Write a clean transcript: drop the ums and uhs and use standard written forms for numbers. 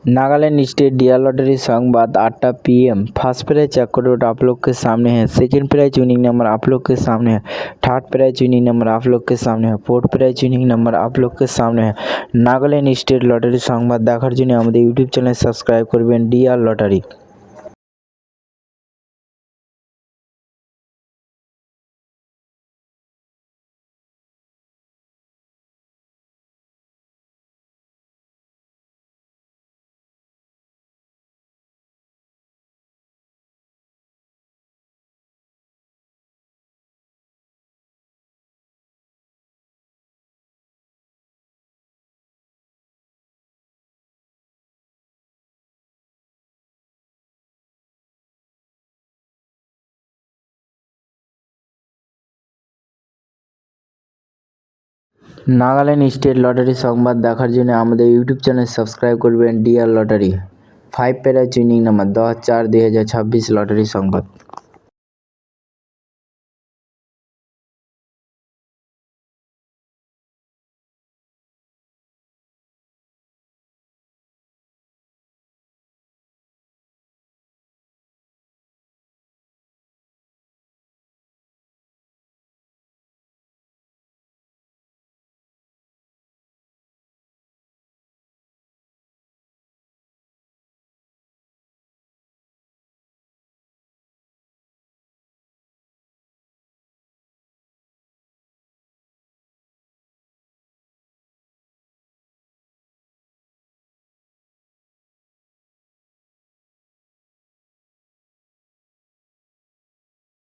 Nagaland state dear lottery संवाद 8टा PM। First prize 1 crore आप लोग के सामने है। सेकंड प्राइज विनिंग नंबर आप लोग के सामने है। थर्ड प्राइज विनिंग नंबर आप लोग के सामने है। फोर्थ प्राइज विनिंग नंबर आप लोग के सामने है। नागालैंड स्टेट लॉटरी संवाद देखार जन्य आमादेर यूट्यूब चैनल सबस्क्राइब करबेन dear lottery. Nagaland state lottery Sambad देखार जन्य आमादेर यूट्यूब चैनल सबस्क्राइब करबेन dear lottery. 5 prize winning number 10-4-2026 lottery संवाद।